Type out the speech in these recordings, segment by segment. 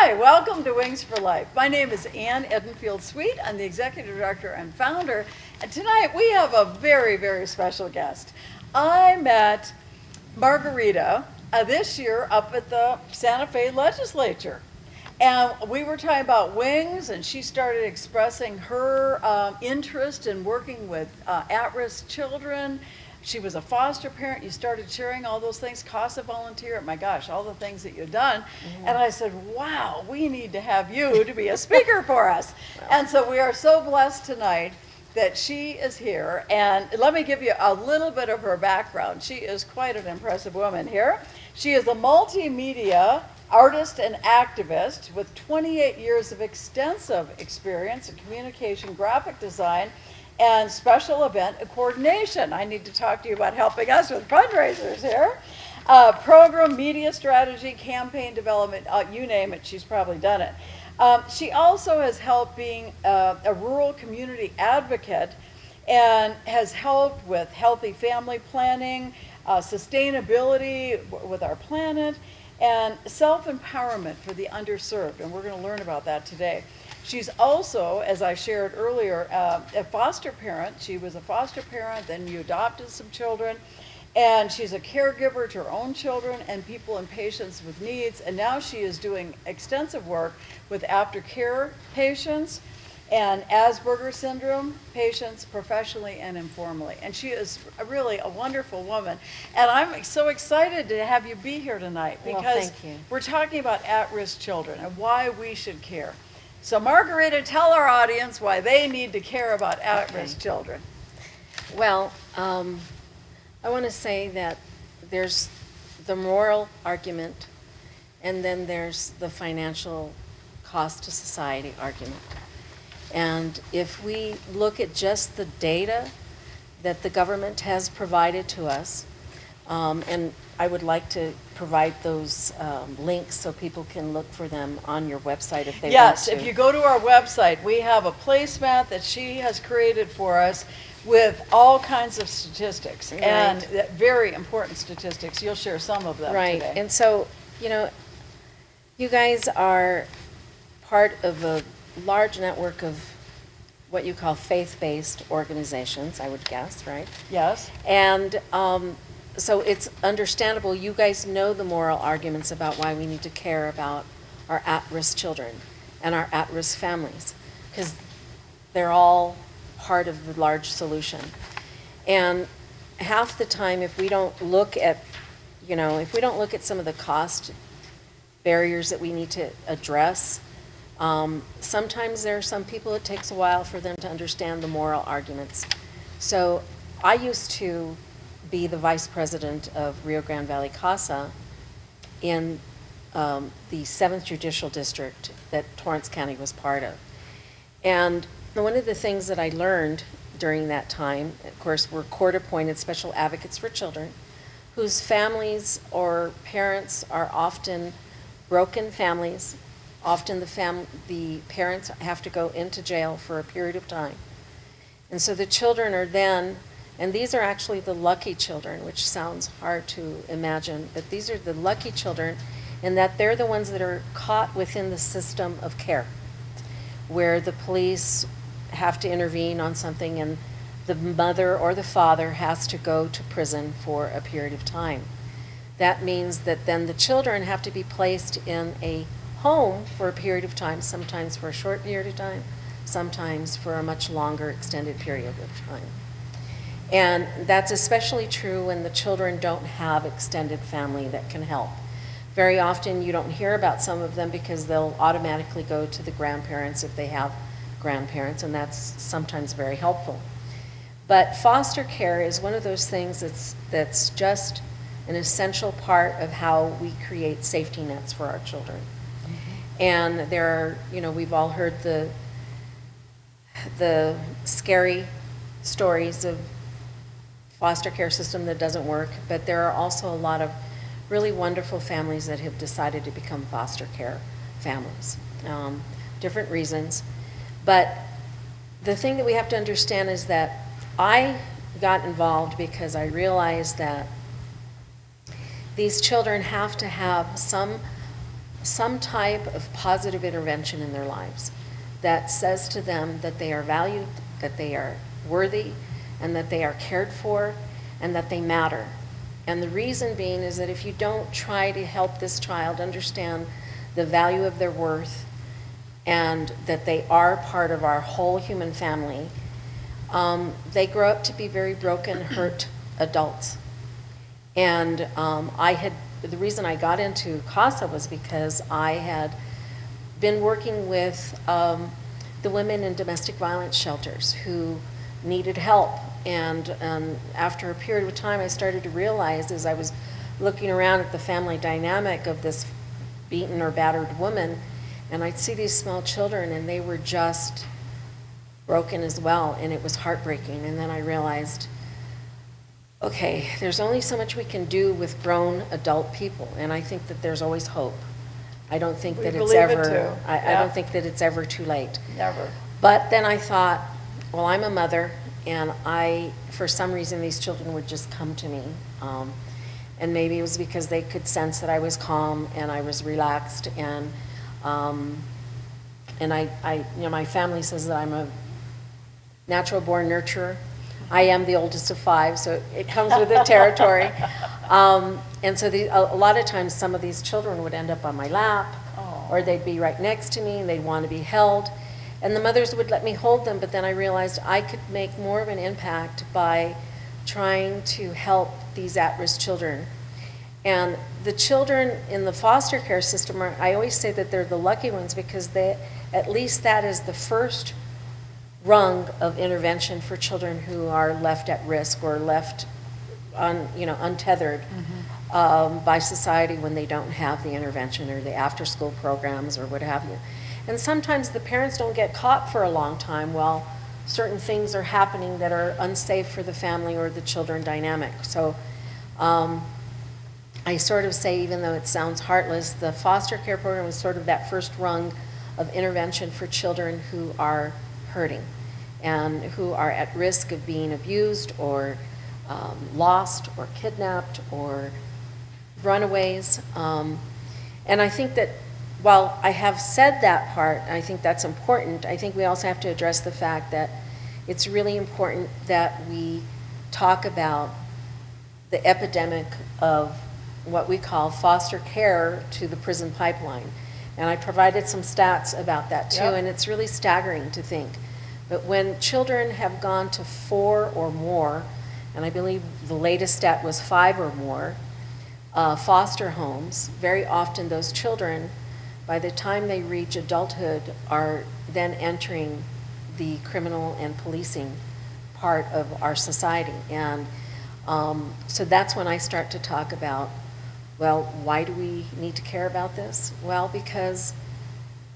Hi, welcome to Wings for Life. My name is Ann Edenfield-Sweet. I'm the Executive Director and Founder. And tonight we have a very, very special guest. I met Margarita this year up at the Santa Fe Legislature. And we were talking about wings, and she started expressing her interest in working with at-risk children. She was a foster parent. You started sharing all those things, CASA volunteer, my gosh, all the things that you've done. And I said, wow, we need to have you to be a speaker for us. And so we are so blessed tonight that she is here. And let me give you a little bit of her background. She is quite an impressive woman here. She is a multimedia artist and activist with 28 years of extensive experience in communication, graphic design, and special event coordination. I need to talk to you about helping us with fundraisers here. Program, media strategy, campaign development, you name it, she's probably done it. She also has helped being a rural community advocate and has helped with healthy family planning, sustainability with our planet, and self-empowerment for the underserved, and we're going to learn about that today. She's also, as I shared earlier, a foster parent. She was a foster parent, then you adopted some children, and she's a caregiver to her own children and people and patients with needs, and now she is doing extensive work with aftercare patients and Asperger's syndrome patients professionally and informally. And she is really a wonderful woman. And I'm so excited to have you be here tonight because we're talking about at-risk children and why we should care. So Margarita, tell our audience why they need to care about at-risk children. Well, I want to say that there's the moral argument, and then there's the financial cost to society argument. And if we look at just the data that the government has provided to us, and I would like to provide those links so people can look for them on your website if they want to. Yes, if you go to our website, we have a placemat that she has created for us with all kinds of statistics, and very important statistics. You'll share some of them today. Right, and so, you know, you guys are part of a large network of what you call faith-based organizations, I would guess, right? Yes. And so it's understandable you guys know the moral arguments about why we need to care about our at-risk children and our at-risk families, because they're all part of the large solution. And half the time, if we don't look at, you know, if we don't look at some of the cost barriers that we need to address, sometimes there are some people it takes a while for them to understand the moral arguments. So I used to be the vice president of Rio Grande Valley CASA in the 7th Judicial District that Torrance County was part of. And one of the things that I learned during that time, of course, were court-appointed special advocates for children whose families or parents are often broken families. Often the parents have to go into jail for a period of time. And so the children are then, and these are actually the lucky children, which sounds hard to imagine, but these are the lucky children in that they're the ones that are caught within the system of care, where the police have to intervene on something and the mother or the father has to go to prison for a period of time. That means that then the children have to be placed in a home for a period of time, sometimes for a short period of time, sometimes for a much longer extended period of time. And that's especially true when the children don't have extended family that can help. Very often you don't hear about some of them because they'll automatically go to the grandparents if they have grandparents, and that's sometimes very helpful. But foster care is one of those things that's just an essential part of how we create safety nets for our children. And there are, you know, we've all heard the scary stories of foster care system that doesn't work, but there are also a lot of really wonderful families that have decided to become foster care families. Different reasons. But the thing that we have to understand is that I got involved because I realized that these children have to have some some type of positive intervention in their lives that says to them that they are valued, that they are worthy, and that they are cared for, and that they matter. And the reason being is that if you don't try to help this child understand the value of their worth and that they are part of our whole human family, they grow up to be very broken, hurt adults. And the reason I got into CASA was because I had been working with the women in domestic violence shelters who needed help. And after a period of time, I started to realize, as I was looking around at the family dynamic of this beaten or battered woman, and I'd see these small children, and they were just broken as well, and it was heartbreaking. And then I realized, okay, there's only so much we can do with grown adult people, and I think that there's always hope. I don't think that it's ever, I don't think that it's ever too late. Never. But then I thought, well, I'm a mother, and for some reason, these children would just come to me. And maybe it was because they could sense that I was calm and I was relaxed, and my family says that I'm a natural-born nurturer. I am the oldest of 5, so it comes with the territory. And so a lot of times, some of these children would end up on my lap, or they'd be right next to me, and they'd want to be held. And the mothers would let me hold them, but then I realized I could make more of an impact by trying to help these at-risk children. And the children in the foster care system I always say that they're the lucky ones, because at least that is the first rung of intervention for children who are left at risk or left untethered by society when they don't have the intervention or the after-school programs or what have you. And sometimes the parents don't get caught for a long time while certain things are happening that are unsafe for the family or the children dynamic. So I sort of say, even though it sounds heartless, the foster care program is sort of that first rung of intervention for children who are hurting and who are at risk of being abused or lost or kidnapped or runaways. And I think that while I have said that part, I think that's important, I think we also have to address the fact that it's really important that we talk about the epidemic of what we call foster care to the prison pipeline. And I provided some stats about that too, and it's really staggering to think. But when children have gone to 4 or more, and I believe the latest stat was 5 or more, foster homes, very often those children, by the time they reach adulthood, are then entering the criminal and policing part of our society. And so that's when I start to talk about, well, why do we need to care about this? Well, because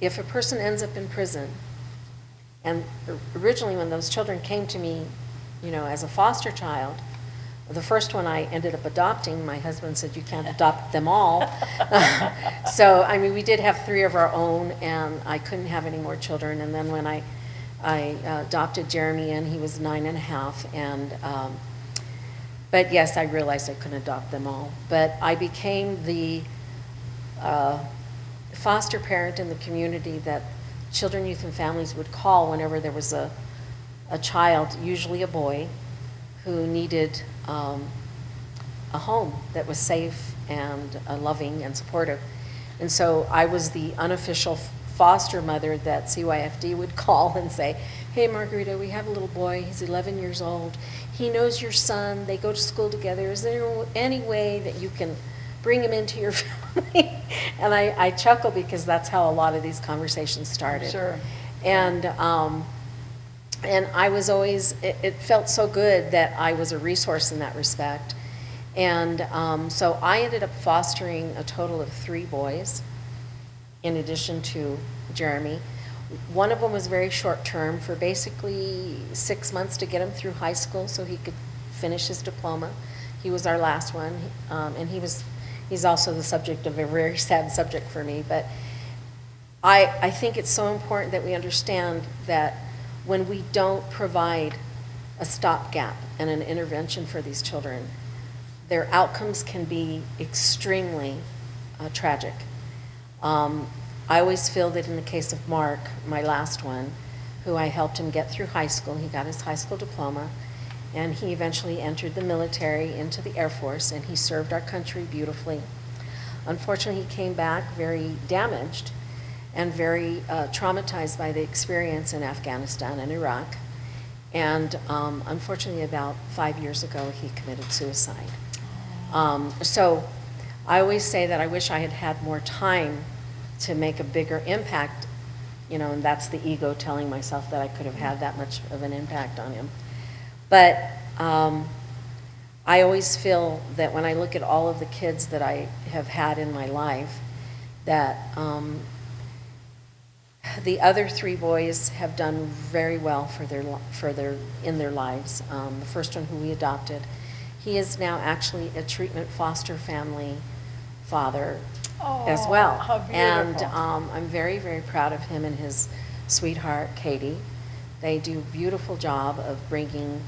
if a person ends up in prison, and originally when those children came to me, as a foster child, the first one I ended up adopting, my husband said, you can't adopt them all. So, we did have 3 of our own, and I couldn't have any more children. And then when I adopted Jeremy, and he was 9.5, and but yes, I realized I couldn't adopt them all. But I became the foster parent in the community that children, youth, and families would call whenever there was a child, usually a boy, who needed a home that was safe and loving and supportive. And so I was the unofficial foster mother that CYFD would call and say, hey, Margarita, we have a little boy, he's 11 years old. He knows your son, they go to school together. Is there any way that you can bring him into your family? And I chuckle because that's how a lot of these conversations started. Sure. And I was always, it felt so good that I was a resource in that respect. And so I ended up fostering a total of 3 boys in addition to Jeremy. One of them was very short term for basically 6 months to get him through high school so he could finish his diploma. He was our last one, and he's also the subject of a very sad subject for me. But I think it's so important that we understand that when we don't provide a stopgap and an intervention for these children, their outcomes can be extremely tragic. I always feel that in the case of Mark, my last one, who I helped him get through high school, he got his high school diploma, and he eventually entered the military into the Air Force, and he served our country beautifully. Unfortunately, he came back very damaged and very traumatized by the experience in Afghanistan and Iraq. And unfortunately, about 5 years ago, he committed suicide. So I always say that I wish I had had more time to make a bigger impact, you know, and that's the ego telling myself that I could have had that much of an impact on him. But I always feel that when I look at all of the kids that I have had in my life, that the other 3 boys have done very well in their lives. The first one, who we adopted, he is now actually a treatment foster family father as well. How beautiful. And I'm very, very proud of him and his sweetheart, Katie. They do a beautiful job of bringing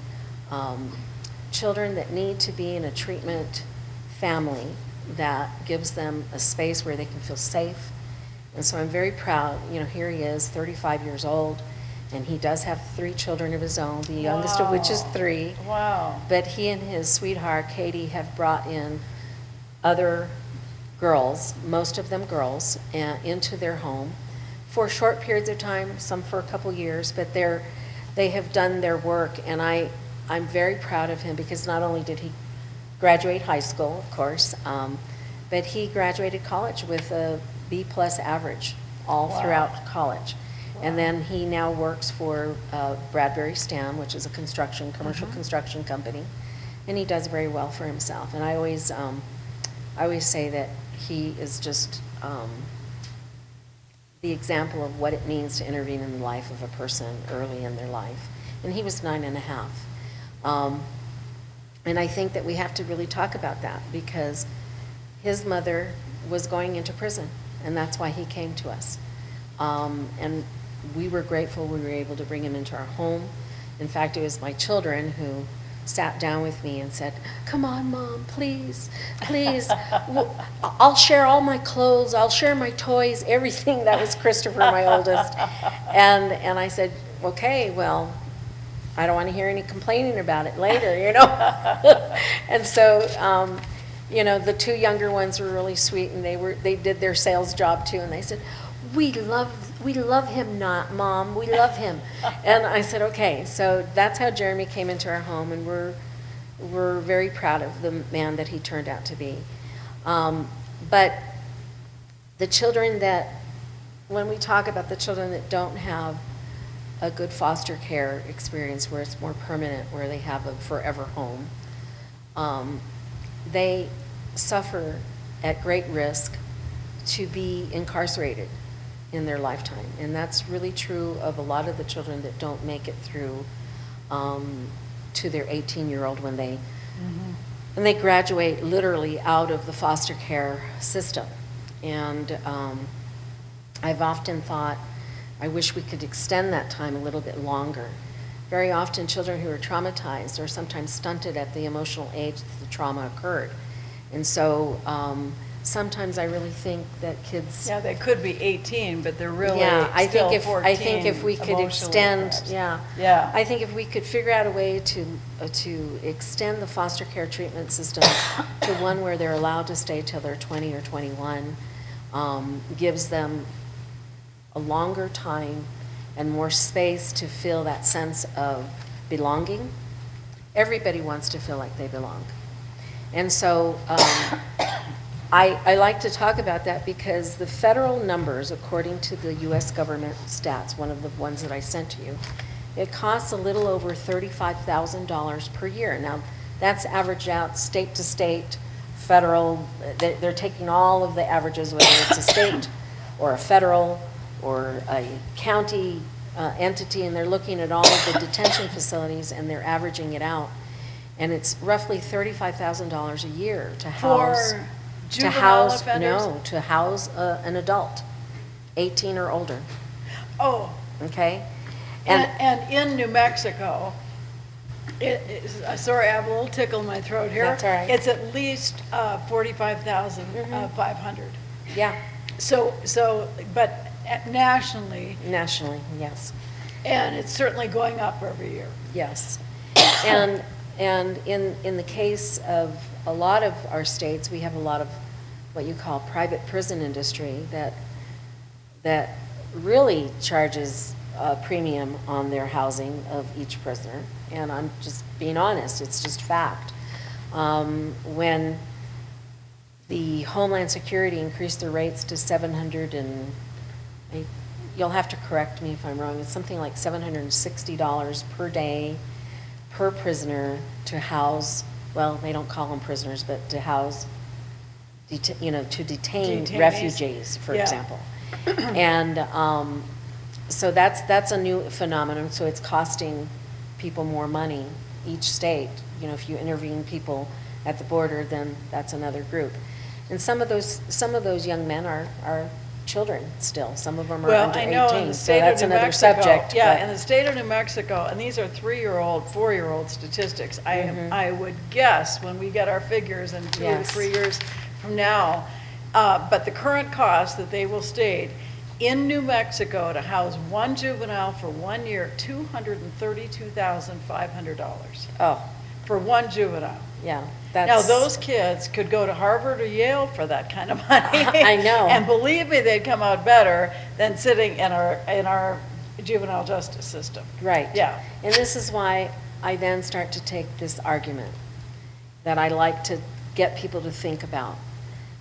children that need to be in a treatment family that gives them a space where they can feel safe. And so I'm very proud. You know, here he is, 35 years old, and he does have 3 children of his own, the youngest of which is 3. Wow. But he and his sweetheart, Katie, have brought in other girls, most of them girls, into their home for short periods of time, some for a couple years, but they have done their work, and I'm very proud of him, because not only did he graduate high school, of course, but he graduated college with a B+ average all throughout college. And then he now works for Bradbury Stam, which is a commercial construction company, and he does very well for himself. And I always say that he is just the example of what it means to intervene in the life of a person early in their life. And he was 9.5. And I think that we have to really talk about that, because his mother was going into prison, and that's why he came to us. And we were grateful we were able to bring him into our home. In fact, it was my children who sat down with me and said, "Come on, Mom, please, please. I'll share all my clothes, I'll share my toys, everything." That was Christopher, my oldest. And I said, "Okay, well, I don't want to hear any complaining about it later, you know." And so, you know, the 2 younger ones were really sweet, and they did their sales job too, and they said, we love him, not Mom, we love him. And I said, okay. So that's how Jeremy came into our home, and we're very proud of the man that he turned out to be. But the children that, when we talk about the children that don't have a good foster care experience where it's more permanent, where they have a forever home, they suffer at great risk to be incarcerated in their lifetime. And that's really true of a lot of the children that don't make it through to their 18-year-old when they graduate literally out of the foster care system. And I've often thought, I wish we could extend that time a little bit longer. Very often children who are traumatized are sometimes stunted at the emotional age that the trauma occurred. And so sometimes I really think that kids... Yeah, they could be 18, but they're really I still think 14 I think if we could extend, perhaps. yeah. I think if we could figure out a way to extend the foster care treatment system to one where they're allowed to stay till they're 20 or 21, gives them a longer time and more space to feel that sense of belonging. Everybody wants to feel like they belong. And so I like to talk about that because the federal numbers, according to the U.S. government stats, one of the ones that I sent to you, it costs a little over $35,000 per year. Now, that's averaged out state to state, federal. They're taking all of the averages, whether it's a state or a federal or a county entity, and they're looking at all of the detention facilities and they're averaging it out. And it's roughly $35,000 a year to house... For juvenile offenders? No, to house an adult, 18 or older. Oh. Okay? And in New Mexico, sorry, I have a little tickle in my throat here. That's all right. It's at least 45,500. Yeah. But nationally, Nationally, yes. and it's certainly going up every year. Yes. And in the case of a lot of our states, we have a lot of what you call private prison industry that really charges a premium on their housing of each prisoner. And I'm just being honest, it's just fact. When the Homeland Security increased their rates to 700 and, you'll have to correct me if I'm wrong, it's something like $760 per day per prisoner to house, well, they don't call them prisoners, but to house, to detain Detainees. refugees, for Yeah. example. And so that's a new phenomenon, so it's costing people more money, each state. If you intervene people at the border, then that's another group. And some of those young men are children still. Some of them are Well, under I know 18, in the so state that's of New another Mexico, subject. yeah, but- in the state of New Mexico, and these are 3-year-old, 4-year-old statistics. Mhm. I would guess when we get our figures in 2 to Yes. 3 years from now, but the current cost that they will state in New Mexico to house one juvenile for 1 year, $232,500 Oh, for one juvenile. yeah, Now, that's. those kids could go to Harvard or Yale for that kind of money. I know. And believe me, they'd come out better than sitting in our juvenile justice system. Right. Yeah. And this is why I then start to take this argument that I like to get people to think about.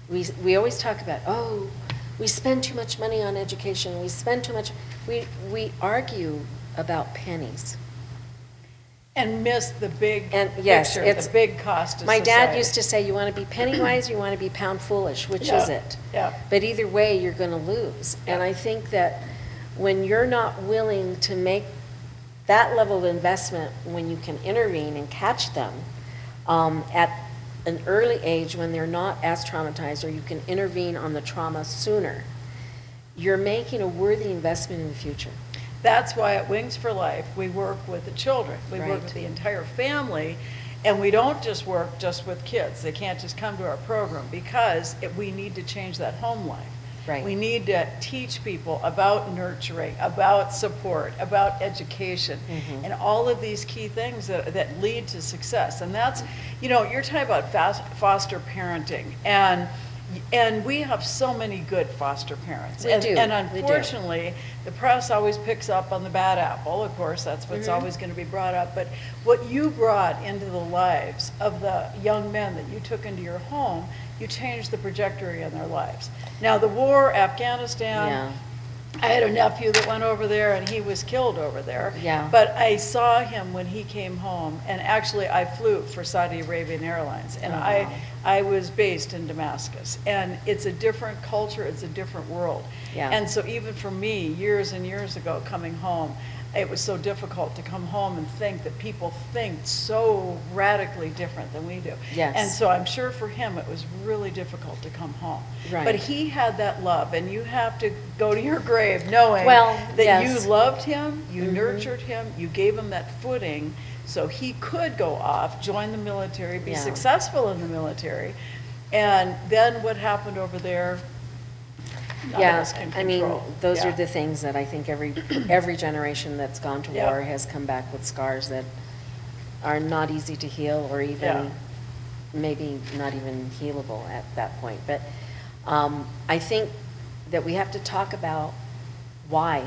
We always talk about, oh, we spend too much money on education, we spend too much, we argue about pennies. And miss the big And yes, picture, it's the big cost to My society. dad used to say, you want to be penny wise, you want to be pound foolish, which Yeah, is it? yeah. But either way, you're going to lose. And Yeah. I think that when you're not willing to make that level of investment, when you can intervene and catch them at an early age when they're not as traumatized, or you can intervene on the trauma sooner, you're making a worthy investment in the future. That's why at Wings for Life, we work with the children. We Right. work with the entire family, and we don't just work just with kids. They can't just come to our program because we need to change that home life. Right. We need to teach people about nurturing, about support, about education, Mhm. and all of these key things that lead to success. And that's, you're talking about foster parenting, and we have so many good foster parents. We do. And We do. unfortunately, the press always picks up on the bad apple. Of course, that's what's Mhm. always going to be brought up. But what you brought into the lives of the young men that you took into your home, you changed the trajectory in their lives. Now, the war, Afghanistan, Yeah. I had a nephew that went over there and he was killed over there. Yeah. But I saw him when he came home, and actually I flew for Saudi Arabian Airlines, and Oh, wow. I was based in Damascus, and it's a different culture, it's a different world. Yeah. And so even for me, years and years ago, coming home, it was so difficult to come home and think that people think so radically different than we do. Yes. And so I'm sure for him, it was really difficult to come home. Right. But he had that love, and you have to go to your grave knowing Well, that yes. you loved him, you Mhm. nurtured him, you gave him that footing so he could go off, join the military, be Yeah. successful in the military. And then what happened over there, none of Yeah, us can I mean, control. those Yeah. are the things that I think every generation that's gone to Yeah. war has come back with scars that are not easy to heal, or even Yeah. maybe not even healable at that point. But I think that we have to talk about why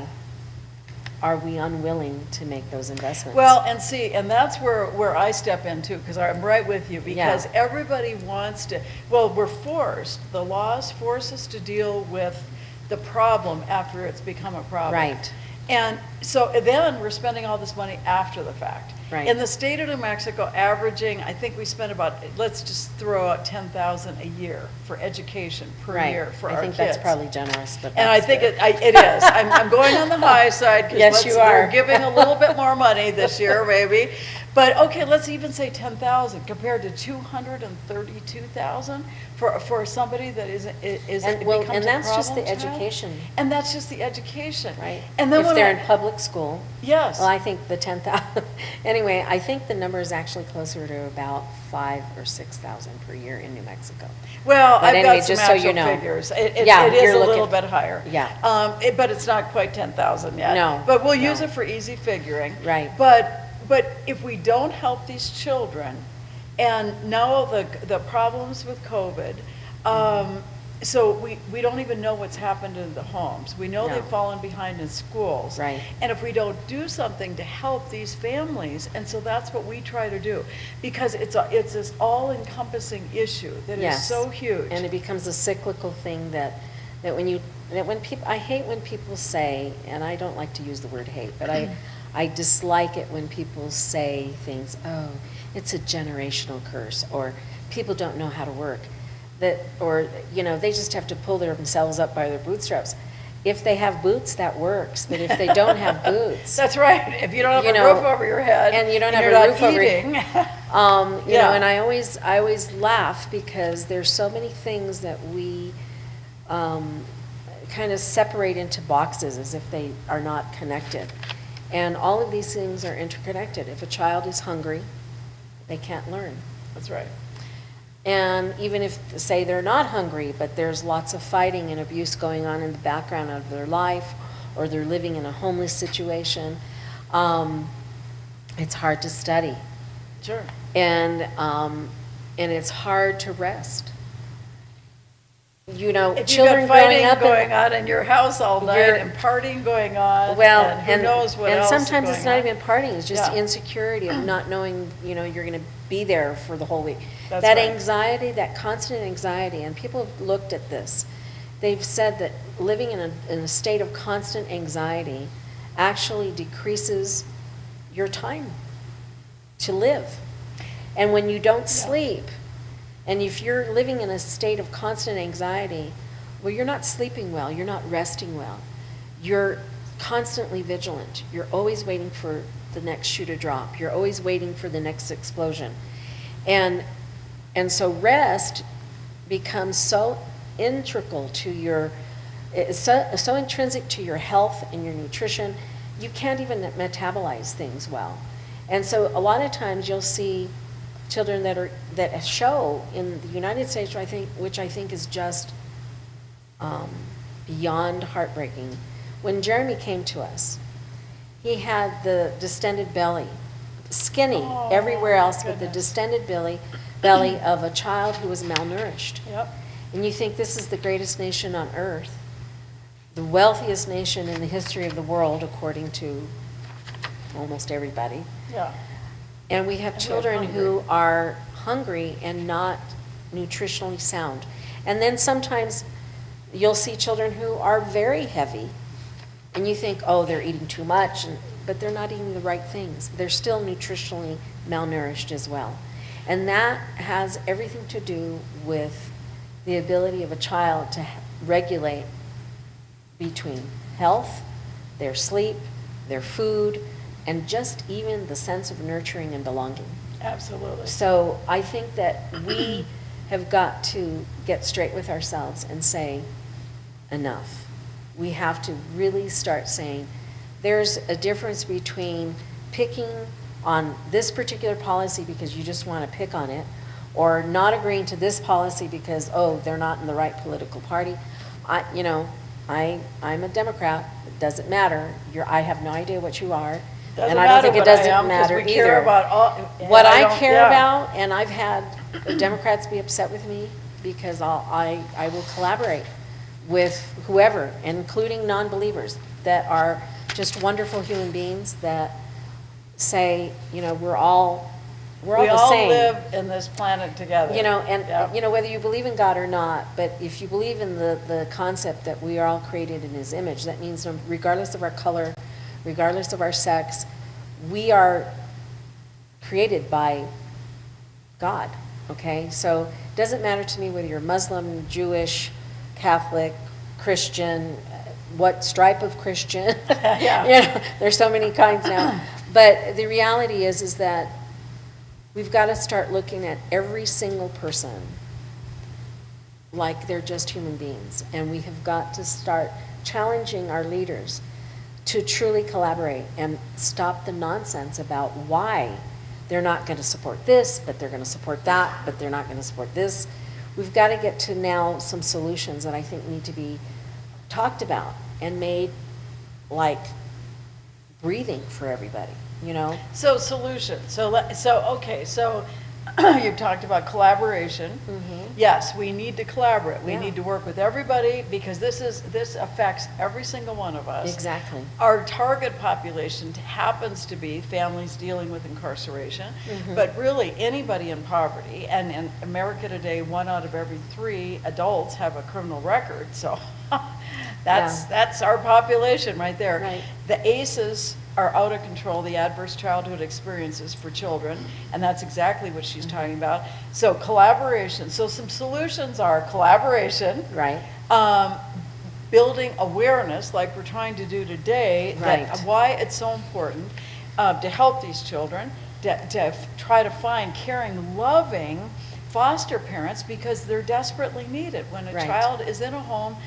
are we unwilling to make those investments? Well, and see, and that's where I step in too, because I'm right with you, because Yeah. everybody wants to, well, we're forced, the laws force us to deal with the problem after it's become a problem. Right. And so then we're spending all this money after the fact. Right. In the state of New Mexico, averaging, I think we spend about, let's just throw out 10,000 a year for education per Right. year for our I think kids. that's probably generous, but And I that's think good. it is. I'm going on the high side Yes, because you are. we're giving a little bit more money this year, maybe. But, okay, let's even say 10,000 compared to 232,000 for somebody that And, becomes and a that's just the problem child. education, And that's just the education. right? And then If when they're in public school. Yes. Well, I think the 10,000, anyway, I think the number is actually closer to about 5,000 or 6,000 per year in New Mexico. Well, But I've anyway, got some just so you actual know. figures. Yeah, It is you're a little looking- bit higher. Yeah. But it's not quite 10,000 yet. No, But we'll use no. it for easy figuring. Right. But if we don't help these children, and now the problems with COVID, so we don't even know what's happened in the homes. We know No. they've fallen behind in schools. Right. And if we don't do something to help these families, and so that's what we try to do, because it's this all-encompassing issue that is Yes. so huge. And it becomes a cyclical thing that when people, I hate when people say, and I don't like to use the word hate, but I dislike it when people say things, oh, it's a generational curse, or people don't know how to work. Or they just have to pull themselves up by their bootstraps. If they have boots, that works, but if they don't have boots. That's right. If you don't have You a know, roof over your head. and you don't have you're a not roof over your- eating. You know, and I always laugh because there's so many things that we kind of separate into boxes as if they are not connected. And all of these things are interconnected. If a child is hungry, they can't learn. That's right. And even if, say, they're not hungry, but there's lots of fighting and abuse going on in the background of their life, or they're living in a homeless situation, it's hard to study. Sure. And it's hard to rest. If Children you've got growing fighting up going on in your house all night You're- and partying going on, well, and who knows what and else is sometimes it's going not on. even partying, it's just Yeah. insecurity of not knowing, you're going to be there for the whole week. That's That right. anxiety, that constant anxiety, and people have looked at this. They've said that living in a state of constant anxiety actually decreases your time to live. And when you don't sleep, and if you're living in a state of constant anxiety, well, you're not sleeping well, you're not resting well. You're constantly vigilant. You're always waiting for the next shoe to drop. You're always waiting for the next explosion. And so rest becomes so integral to it's so intrinsic to your health and your nutrition, you can't even metabolize things well. And so a lot of times you'll see children that show in the United States, which I think is just beyond heartbreaking. When Jeremy came to us, he had the distended belly, skinny Oh, everywhere else, but the goodness. distended belly of a child who was malnourished. Yep. And you think this is the greatest nation on earth, the wealthiest nation in the history of the world, according to almost everybody. Yeah. And we have And we're children hungry. who are hungry and not nutritionally sound. And then sometimes you'll see children who are very heavy, and you think, oh, they're eating too much, but they're not eating the right things. They're still nutritionally malnourished as well. And that has everything to do with the ability of a child to regulate between health, their sleep, their food, and just even the sense of nurturing and belonging. Absolutely. So I think that we have got to get straight with ourselves and say, enough. We have to really start saying, there's a difference between picking on this particular policy because you just want to pick on it, or not agreeing to this policy because, oh, they're not in the right political party. I'm a Democrat. It doesn't matter. I have no idea what you are. Doesn't And I don't think matter it what I doesn't am, 'cause matter we either. care about all. What I don't- care yeah. about, and I've had Democrats be upset with me because I will collaborate with whoever, including non-believers that are just wonderful human beings that say, we're all We the all same. live in this planet together. Yeah. Whether you believe in God or not, but if you believe in the concept that we are all created in His image, that means regardless of our color, regardless of our sex, we are created by God, okay? So it doesn't matter to me whether you're Muslim, Jewish, Catholic, Christian, what stripe of Christian. Yeah. There's so many kinds now. But the reality is that we've got to start looking at every single person like they're just human beings. And we have got to start challenging our leaders to truly collaborate and stop the nonsense about why they're not going to support this, but they're going to support that, but they're not going to support this. We've got to get to now some solutions that I think need to be talked about and made like breathing for everybody, you know? So solutions, okay, so you talked about collaboration. Yes, we need to collaborate. We Yeah. need to work with everybody because this affects every single one of us. Exactly. Our target population happens to be families dealing with incarceration, but really anybody in poverty. And in America today, 1 out of every 3 adults have a criminal record. So that's our population right there. Right. The ACEs are out of control, the adverse childhood experiences for children, and that's exactly what she's talking about. So collaboration, so some solutions are collaboration. Right. Building awareness, like we're trying to do today, that Right. why it's so important to help these children, to try to find caring, loving foster parents because they're desperately needed. When a Right. child is in a home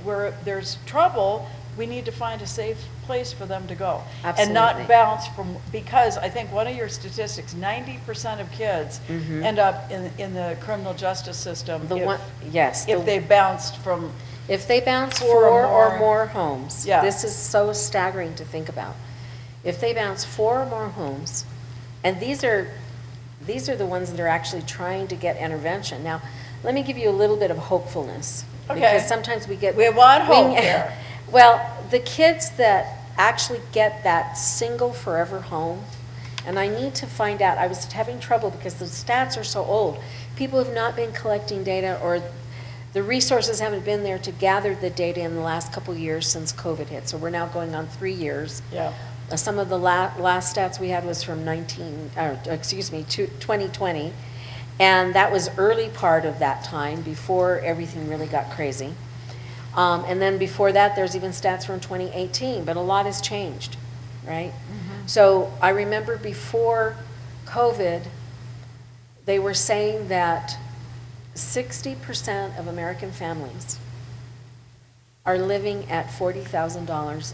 where there's trouble, we need to find a safe place for them to go. And not Absolutely. bounce from, because I think one of your statistics, 90% of kids end up in the criminal justice system if they bounced from. If they bounce 4 or 4 or more. more homes, Yeah. this is so staggering to think about. If they bounce 4 or more homes, and these are the ones that are actually trying to get intervention. Now, let me give you a little bit of hopefulness. Okay. Because sometimes we want hope here. Well, the kids that actually get that single forever home, and I need to find out, I was having trouble because the stats are so old. People have not been collecting data, or the resources haven't been there to gather the data in the last couple of years since COVID hit. So we're now going on 3 years. Yeah. Some of the last stats we had was from 2020, and that was early part of that time before everything really got crazy. And then before that, there's even stats from 2018, but a lot has changed, right? So I remember before COVID, they were saying that 60% of American families are living at $40,000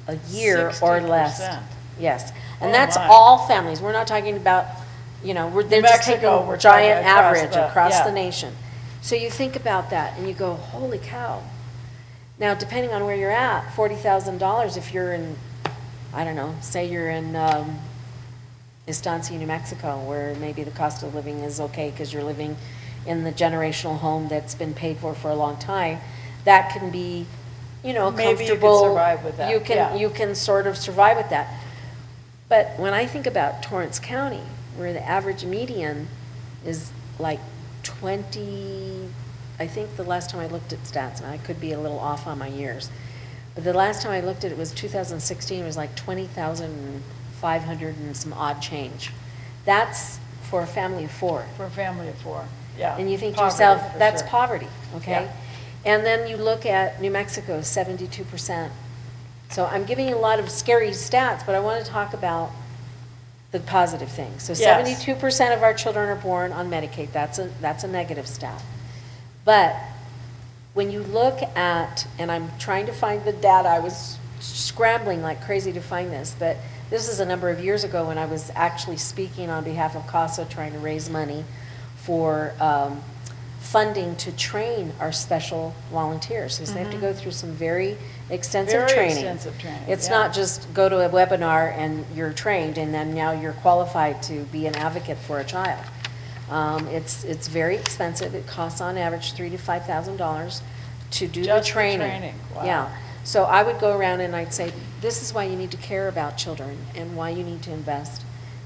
a year or less. 60%. Yes, and Oh, that's my. all families. We're not talking about, they're just taking Mexico, we're a giant talking across average the- across yeah. the nation. So you think about that and you go, holy cow. Now, depending on where you're at, $40,000, if you're in, I don't know, say you're in Estancia, New Mexico, where maybe the cost of living is okay because you're living in the generational home that's been paid for a long time, that can be, comfortable. Maybe you could survive with that, yeah. You can sort of survive with that. But when I think about Torrance County, where the average median is like 20, I think the last time I looked at stats, and I could be a little off on my years, but the last time I looked at it was 2016, it was like 20,500 and some odd change. That's for a family of 4. For a family of 4, yeah. And you think to Poverty, yourself, for that's sure. poverty, okay? Yeah. And then you look at New Mexico, 72%. So I'm giving you a lot of scary stats, but I want to talk about the positive things. So Yes. 72% of our children are born on Medicaid. That's a negative stat. But when you look at, and I'm trying to find the data, I was scrambling like crazy to find this, but this is a number of years ago when I was actually speaking on behalf of CASA, trying to raise money for funding to train our special volunteers, because they have to go through some very extensive Very training. extensive training, It's yeah. not just go to a webinar and you're trained and then now you're qualified to be an advocate for a child. It's very expensive. It costs on average $3,000 to $5,000 to do Just the the training. training, wow. Yeah. So I would go around and I'd say, this is why you need to care about children and why you need to invest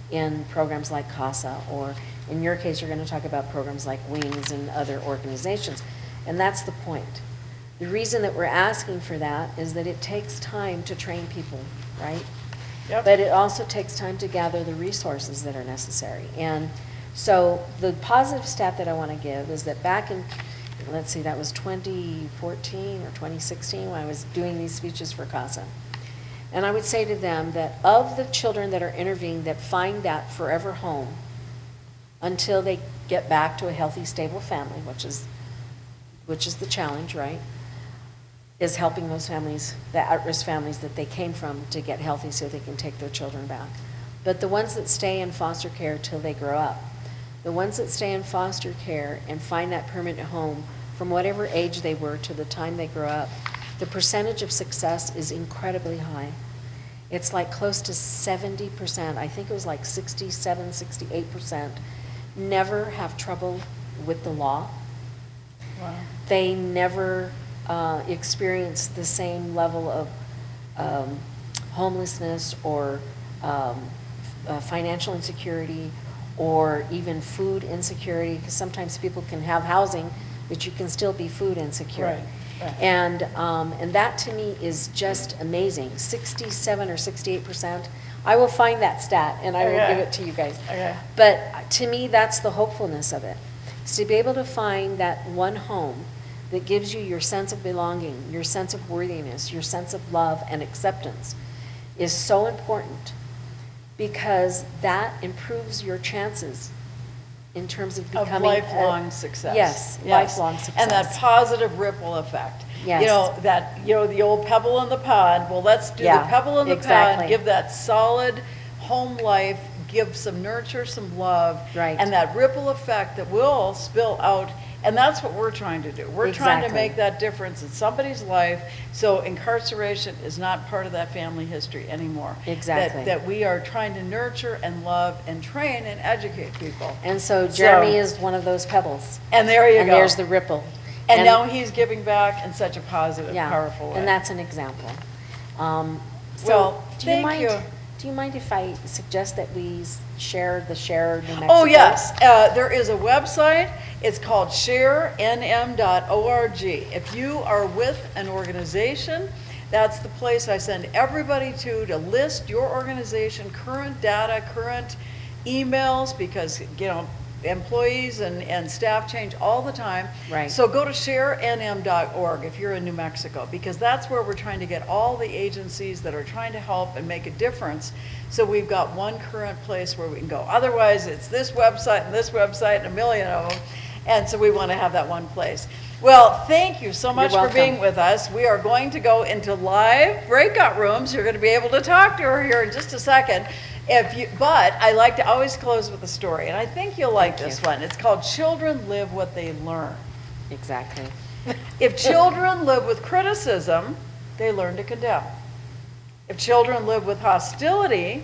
in programs like CASA, or in your case, you're going to talk about programs like WINGS and other organizations. And that's the point. The reason that we're asking for that is that it takes time to train people, right? Yep. But it also takes time to gather the resources that are necessary. And so the positive stat that I want to give is that back in, let's see, that was 2014 or 2016 when I was doing these speeches for CASA. And I would say to them that of the children that are interviewing that find that forever home, until they get back to a healthy, stable family, which is the challenge, right? Is helping those families, the at-risk families that they came from, to get healthy so they can take their children back. But the ones that stay in foster care till they grow up, the ones that stay in foster care and find that permanent home from whatever age they were to the time they grow up, the percentage of success is incredibly high. It's like close to 70%. I think it was like 67, 68%. Never have trouble with the law. Wow. They never experience the same level of homelessness or financial insecurity or even food insecurity, because sometimes people can have housing, but you can still be food insecure. Right. Right. And that to me is just amazing. 67 or 68%. I will find that stat and I will Okay. give it to you guys. Okay. But to me, that's the hopefulness of it. Is to be able to find that one home that gives you your sense of belonging, your sense of worthiness, your sense of love and acceptance is so important, because that improves your chances in terms of Of becoming lifelong success. Yes, lifelong success. And that positive ripple effect. Yes. The old pebble in the pond. Well, let's do the Yeah, pebble in the exactly. pond, give that solid home life, give some nurture, some love. Right. And that ripple effect that will spill out. And that's what we're trying to do. We're trying to Exactly. make that difference in somebody's life, so incarceration is not part of that family history anymore. Exactly. That we are trying to nurture and love and train and educate people. And so Jeremy is one of those pebbles. And there you And go. there's the ripple. And now he's giving back in such a positive, Yeah, powerful way. and that's an example. So Well, do you thank mind? you. Do you mind if I suggest that we share New Mexico? Oh, yes. There is a website. It's called sharenm.org. If you are with an organization, that's the place I send everybody to list your organization, current data, current emails, because, employees and staff change all the time. Right. So go to sharenm.org if you're in New Mexico, because that's where we're trying to get all the agencies that are trying to help and make a difference. So we've got one current place where we can go. Otherwise, it's this website and a million of them. And so we want to have that one place. Well, thank you so much for being with us. We are going to go into live breakout rooms. You're going to be able to talk to her here in just a second. But I like to always close with a story, and I think you'll like this one. It's called Children Live What They Learn. Exactly. If children live with criticism, they learn to condemn. If children live with hostility,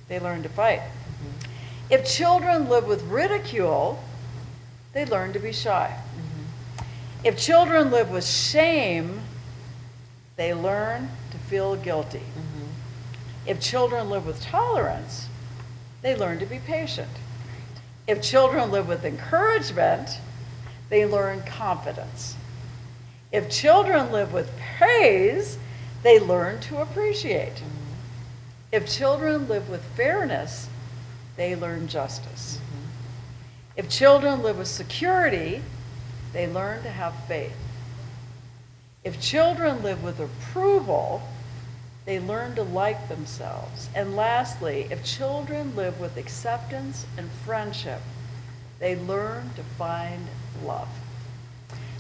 they learn to fight. If children live with ridicule, they learn to be shy. If children live with shame, they learn to feel guilty. If children live with tolerance, they learn to be patient. If children live with encouragement, they learn confidence. If children live with praise, they learn to appreciate. If children live with fairness, they learn justice. If children live with security, they learn to have faith. If children live with approval, they learn to like themselves. And lastly, if children live with acceptance and friendship, they learn to find love.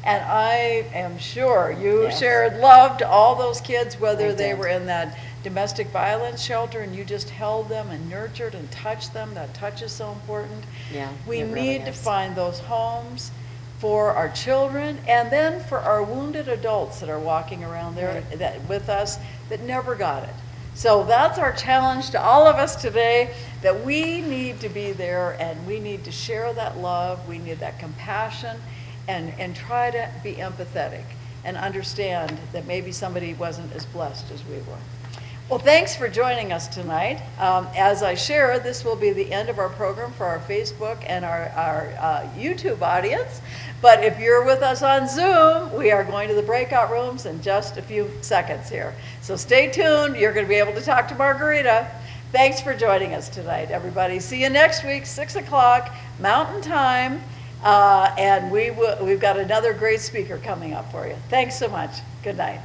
And I am sure you shared love to all those kids, whether they were in that domestic violence shelter and you just held them and nurtured and touched them. That touch is so important. Yeah, We it really need to is. find those homes for our children, and then for our wounded adults that are walking around there with us that never got it. So that's our challenge to all of us today, that we need to be there and we need to share that love, we need that compassion, and try to be empathetic and understand that maybe somebody wasn't as blessed as we were. Well, thanks for joining us tonight. As I share, this will be the end of our program for our Facebook and our YouTube audience. But if you're with us on Zoom, we are going to the breakout rooms in just a few seconds here. So stay tuned. You're going to be able to talk to Margarita. Thanks for joining us tonight, everybody. See you next week, 6 o'clock, Mountain Time. And we've got another great speaker coming up for you. Thanks so much. Good night.